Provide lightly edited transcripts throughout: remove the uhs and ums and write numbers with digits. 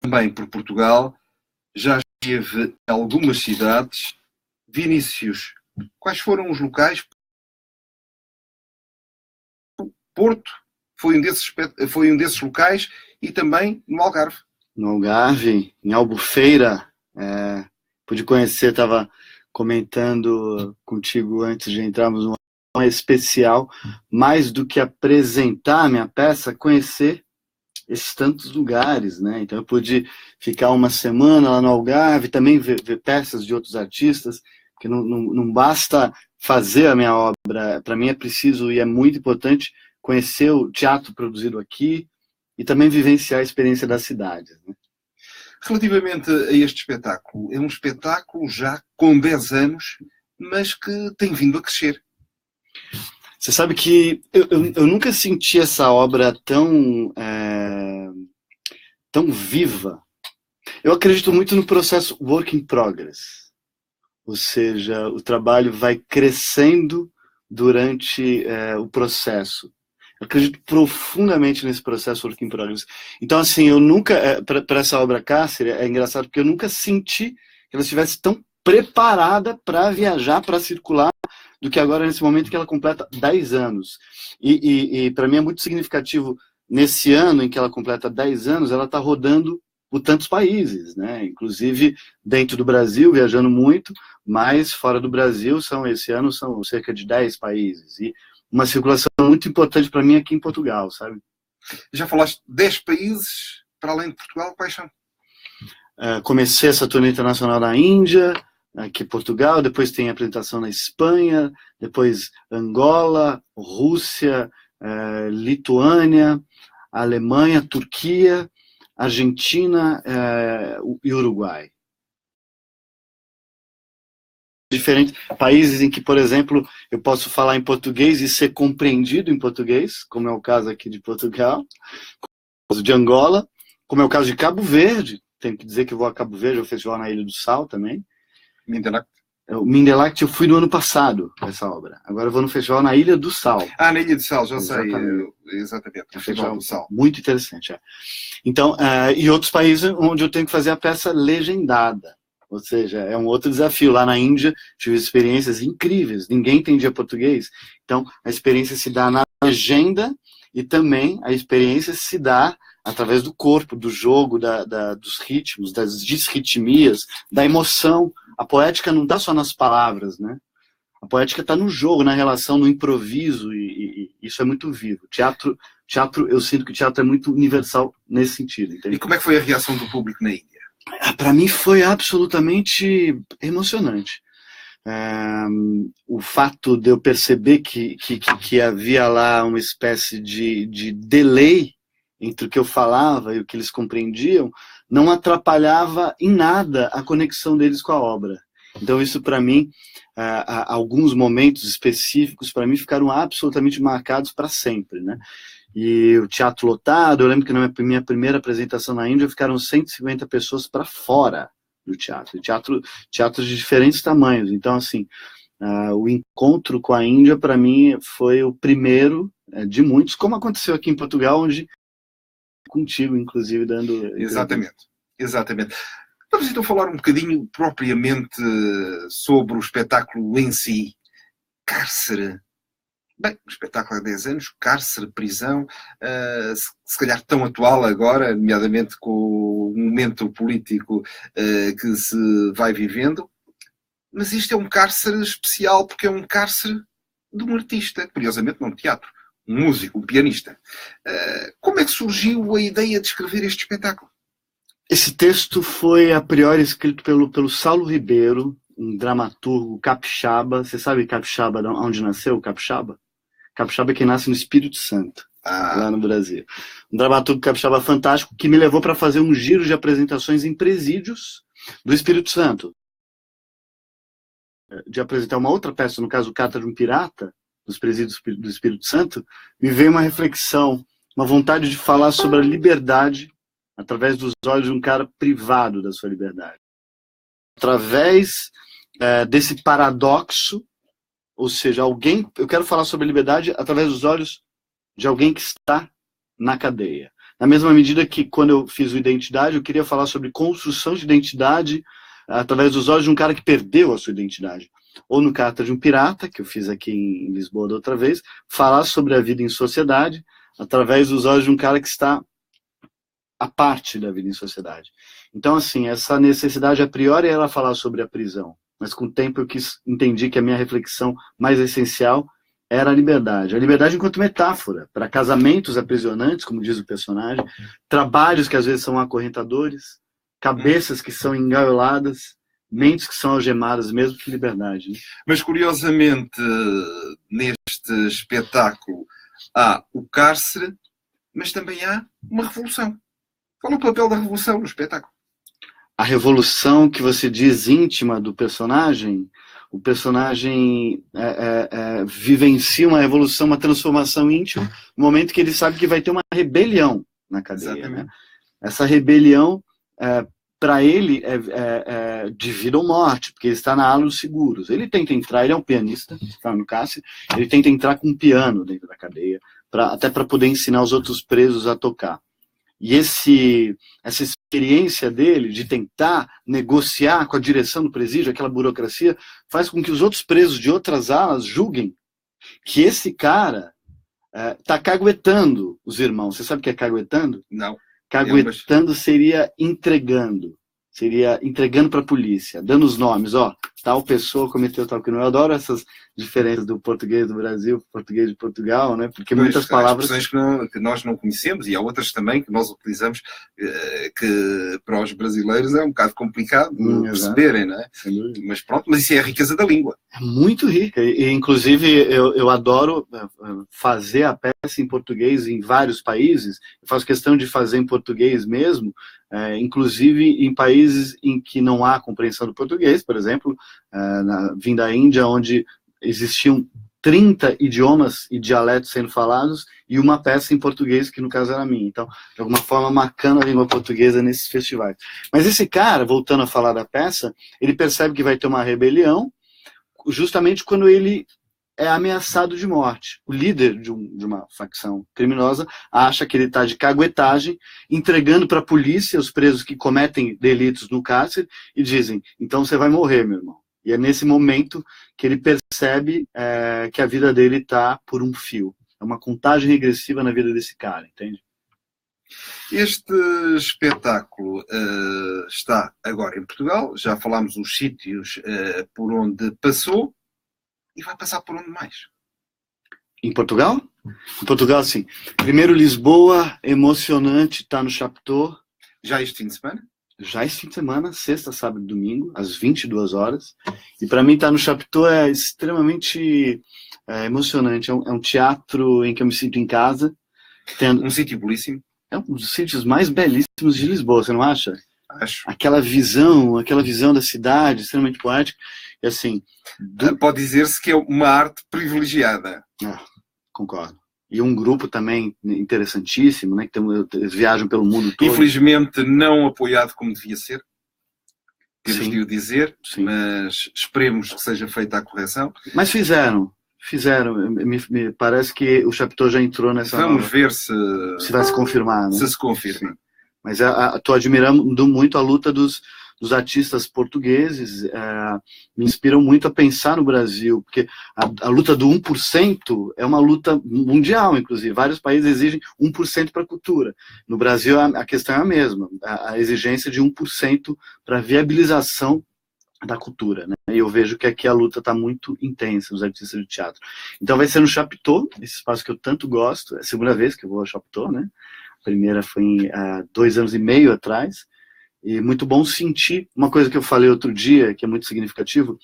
também por Portugal, já esteve em algumas cidades. Vinícius, quais foram os locais? Porto foi um desses locais e também no Algarve. No Algarve, em Albufeira, pude conhecer, estava comentando contigo antes de entrarmos numa especial, mais do que apresentar a minha peça, conhecer esses tantos lugares, né? Então eu pude ficar uma semana lá no Algarve, também ver peças de outros artistas, que não basta fazer a minha obra, para mim é preciso e é muito importante conhecer o teatro produzido aqui e também vivenciar a experiência das cidades, né? Relativamente a este espetáculo, é um espetáculo já com 10 anos, mas que tem vindo a crescer. Você sabe que eu nunca senti essa obra tão viva. Eu acredito muito no processo work in progress. Ou seja, o trabalho vai crescendo durante o processo. Eu acredito profundamente nesse processo work in progress. Então, assim, eu nunca, para essa obra Cárcere, é engraçado porque eu nunca senti que ela estivesse tão preparada para viajar, para circular, do que agora, nesse momento que ela completa 10 anos. E para mim é muito significativo, nesse ano em que ela completa 10 anos, ela está rodando por tantos países, né? Inclusive dentro do Brasil, viajando muito, mas fora do Brasil, esse ano são cerca de 10 países. E uma circulação muito importante para mim aqui em Portugal, sabe? Já falaste de 10 países, para além de Portugal, quais são? Comecei essa turnê internacional na Índia, aqui em Portugal, depois tem apresentação na Espanha, depois Angola, Rússia, Lituânia, Alemanha, Turquia, Argentina e Uruguai. Diferentes países em que, por exemplo, eu posso falar em português e ser compreendido em português, como é o caso aqui de Portugal, como é o caso de Angola, como é o caso de Cabo Verde. Tenho que dizer que eu vou a Cabo Verde, ao festival na Ilha do Sal também. Mindelact? O Mindelact eu fui no ano passado, essa obra. Agora eu vou no festival na Ilha do Sal. Na Ilha do Sal, já Exatamente. sei. Exatamente. O Festival do Sal. Muito interessante, Então, e outros países onde eu tenho que fazer a peça legendada. Ou seja, é um outro desafio. Lá na Índia, tive experiências incríveis. Ninguém entendia português. Então, a experiência se dá na legenda e também a experiência se dá através do corpo, do jogo, dos ritmos, das disritmias, da emoção. A poética não está só nas palavras, né? A poética está no jogo, na relação, no improviso, e isso é muito vivo. Teatro, eu sinto que o teatro é muito universal nesse sentido. Entende? E como é que foi a reação do público na Índia? Para mim foi absolutamente emocionante. O fato de eu perceber que havia lá uma espécie de delay entre o que eu falava e o que eles compreendiam, não atrapalhava em nada a conexão deles com a obra. Então isso para mim, alguns momentos específicos para mim ficaram absolutamente marcados para sempre, né? E o teatro lotado, eu lembro que na minha primeira apresentação na Índia ficaram 150 pessoas para fora do teatro, teatros de diferentes tamanhos. Então, assim, o encontro com a Índia, para mim, foi o primeiro de muitos, como aconteceu aqui em Portugal, onde contigo, inclusive, dando... Exatamente. Vamos então falar um bocadinho propriamente sobre o espetáculo em si. Cárcere. Bem, o espetáculo há 10 anos, cárcere, prisão, se calhar tão atual agora, nomeadamente com o momento político que se vai vivendo. Mas isto é um cárcere especial porque é um cárcere de um artista, curiosamente não de teatro, um músico, um pianista. Como é que surgiu a ideia de escrever este espetáculo? Esse texto foi, a priori, escrito pelo Saulo Ribeiro, um dramaturgo capixaba. Você sabe capixaba, onde nasceu o capixaba? Capixaba é quem nasce no Espírito Santo, lá no Brasil. Um dramaturgo capixaba fantástico que me levou para fazer um giro de apresentações em presídios do Espírito Santo. De apresentar uma outra peça, no caso, Carta de um Pirata, dos presídios do Espírito Santo, me veio uma reflexão, uma vontade de falar sobre a liberdade através dos olhos de um cara privado da sua liberdade. Através desse paradoxo, ou seja, eu quero falar sobre liberdade através dos olhos de alguém que está na cadeia. na mesma medida que quando eu fiz o Identidade, eu queria falar sobre construção de identidade através dos olhos de um cara que perdeu a sua identidade. Ou no Carta de um Pirata, que eu fiz aqui em Lisboa da outra vez, falar sobre a vida em sociedade através dos olhos de um cara que está à parte da vida em sociedade. Então, assim, essa necessidade a priori era falar sobre a prisão, mas com o tempo eu entendi que a minha reflexão mais essencial era a liberdade enquanto metáfora para casamentos aprisionantes, como diz o personagem, trabalhos que às vezes são acorrentadores, cabeças que são engaioladas, mentes que são algemadas, mesmo que liberdade. Né? Mas, curiosamente, neste espetáculo há o cárcere, mas também há uma revolução. Qual é o papel da revolução no espetáculo? A revolução que você diz íntima do personagem, o personagem vivencia uma revolução, uma transformação íntima, no momento que ele sabe que vai ter uma rebelião na cadeia. Né? Essa rebelião, para ele, é de vida ou morte, porque ele está na ala dos seguros. Ele tenta entrar, ele é um pianista, está no cárcere, ele tenta entrar com um piano dentro da cadeia, até para poder ensinar os outros presos a tocar. E essa experiência dele de tentar negociar com a direção do presídio, aquela burocracia, faz com que os outros presos de outras alas julguem que esse cara está caguetando os irmãos. Você sabe o que é caguetando? Não. Caguetando seria entregando para a polícia, dando os nomes, tal pessoa cometeu tal crime. Eu adoro essas diferenças do português do Brasil, português de Portugal, né? Porque muitas palavras... Há expressões que nós não conhecemos e há outras também que nós utilizamos que para os brasileiros é um bocado complicado perceberem, não é? Mas pronto, mas isso é a riqueza da língua. É muito rica, e inclusive eu adoro fazer a peça em português em vários países, eu faço questão de fazer em português mesmo, inclusive em países em que não há compreensão do português, por exemplo, vim da Índia, onde existiam 30 idiomas e dialetos sendo falados e uma peça em português, que no caso era minha. Então, de alguma forma, marcando a língua portuguesa nesses festivais. Mas esse cara, voltando a falar da peça, ele percebe que vai ter uma rebelião justamente quando ele é ameaçado de morte. O líder de uma facção criminosa acha que ele está de caguetagem, entregando para a polícia os presos que cometem delitos no cárcere e dizem, então você vai morrer, meu irmão. E é nesse momento que ele percebe que a vida dele está por um fio. É uma contagem regressiva na vida desse cara, entende? Este espetáculo está agora em Portugal. Já falámos os sítios por onde passou. E vai passar por onde mais? Em Portugal? Em Portugal, sim. Primeiro, Lisboa, emocionante, está no Chapitão. Já este fim de semana? Já esse fim de semana, sexta, sábado e domingo, às 22 horas. E para mim estar no Chapitão é extremamente emocionante. É um teatro em que eu me sinto em casa. Um sítio belíssimo. É um dos sítios mais belíssimos de Lisboa, você não acha? Acho. Aquela visão da cidade, extremamente poética. E assim... Pode dizer-se que é uma arte privilegiada. Concordo. E um grupo também interessantíssimo, né? Que eles viajam pelo mundo todo. Infelizmente não apoiado como devia ser. Temos de o dizer, sim. Mas esperemos que seja feita a correção. Mas fizeram. Me parece que o Chapitão já entrou nessa... Vamos ver se vai se confirmar. Né? Se confirma. Sim. Mas estou admirando muito a luta dos artistas portugueses, me inspiram muito a pensar no Brasil, porque a luta do 1% é uma luta mundial, inclusive. Vários países exigem 1% para a cultura. No Brasil, a questão é a mesma, a exigência de 1% para a viabilização da cultura. Né? E eu vejo que aqui a luta está muito intensa nos artistas de teatro. Então vai ser no Chapitão, esse espaço que eu tanto gosto, é a segunda vez que eu vou ao Chapitão, né? A primeira foi há 2 anos e meio atrás, e muito bom sentir, uma coisa que eu falei outro dia, que é muito significativo,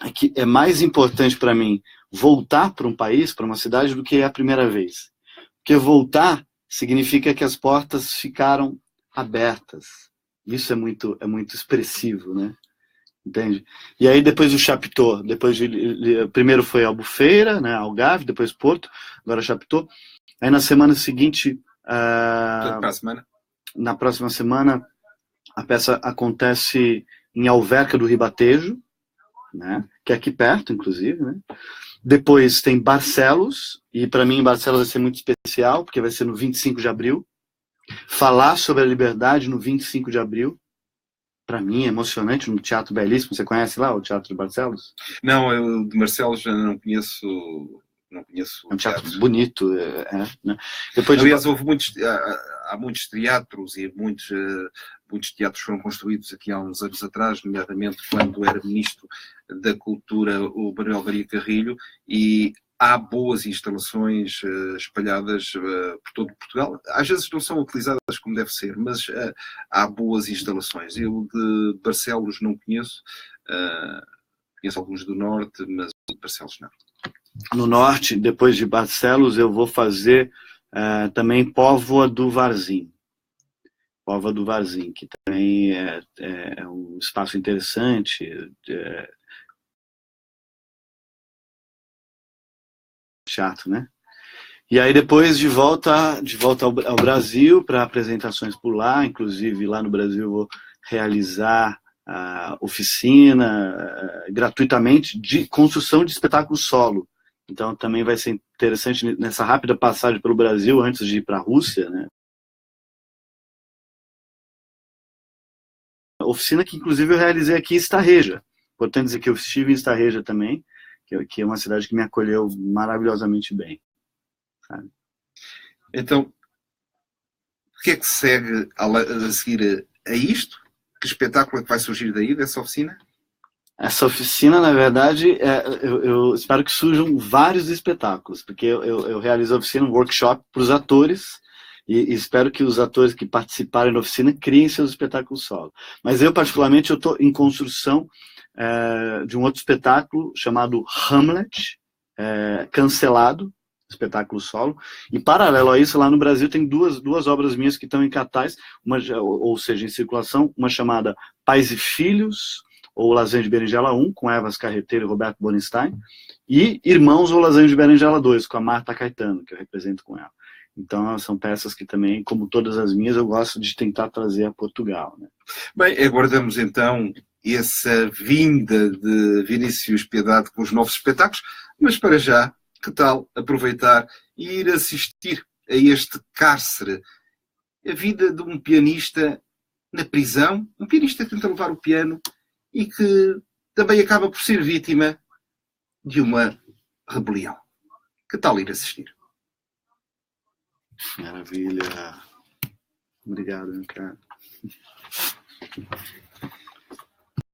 é que é mais importante para mim voltar para um país, para uma cidade, do que a primeira vez. Porque voltar significa que as portas ficaram abertas. Isso é muito expressivo, né? Entende? E aí depois o Chapitão, primeiro foi Albufeira, né, Algarve, depois Porto, agora Chapitão. Aí na semana seguinte... Na próxima semana, a peça acontece em Alverca do Ribatejo, né, que é aqui perto, inclusive. Né? Depois tem Barcelos, e para mim Barcelos vai ser muito especial, porque vai ser no 25 de abril. Falar sobre a liberdade no 25 de abril, para mim, é emocionante, no Teatro Belíssimo. Você conhece lá o Teatro de Barcelos? Não, eu de Marcelo já não conheço É um o teatro teatro. bonito. Né? Depois Aliás, há muitos teatros e muitos teatros foram construídos aqui há uns anos atrás, nomeadamente quando era Ministro da Cultura o Manuel Maria Carrilho, e há boas instalações espalhadas por todo Portugal. Às vezes não são utilizadas como deve ser, mas há boas instalações. Eu de Barcelos não conheço, conheço alguns do Norte, mas de Barcelos não. No Norte, depois de Barcelos, eu vou fazer também Póvoa do Varzim. Póvoa do Varzim, que também é um espaço interessante. Teatro, né? E aí depois de volta ao Brasil para apresentações por lá, inclusive lá no Brasil eu vou realizar oficina gratuitamente de construção de espetáculo solo. Então também vai ser interessante nessa rápida passagem pelo Brasil antes de ir para a Rússia, né? Oficina que inclusive eu realizei aqui em Estarreja. Importante dizer que eu estive em Estarreja também, que é uma cidade que me acolheu maravilhosamente bem. Sabe? Então, o que é que segue a seguir a isto? Que espetáculo é que vai surgir daí, dessa oficina? Essa oficina, na verdade, eu espero que surjam vários espetáculos, porque eu realizo a oficina, um workshop para os atores, e espero que os atores que participarem da oficina criem seus espetáculos solo. Mas eu, particularmente, eu estou em construção de um outro espetáculo chamado Hamlet, cancelado, espetáculo solo, e paralelo a isso, lá no Brasil tem duas obras minhas que estão em cartaz, ou seja, em circulação, uma chamada Pais e Filhos, ou Lasanha de Berinjela 1, com Evas Carreteiro e Roberto Borenstein, e Irmãos ou Lasanha de Berinjela 2, com a Marta Caetano, que eu represento com ela. Então, são peças que também, como todas as minhas, eu gosto de tentar trazer a Portugal. Né? Bem, aguardamos então essa vinda de Vinícius Piedade com os novos espetáculos, mas para já, que tal aproveitar e ir assistir a este cárcere? A vida de um pianista na prisão, um pianista que tenta levar o piano e que também acaba por ser vítima de uma rebelião. Que tal ir assistir? Maravilha. Obrigado, cara.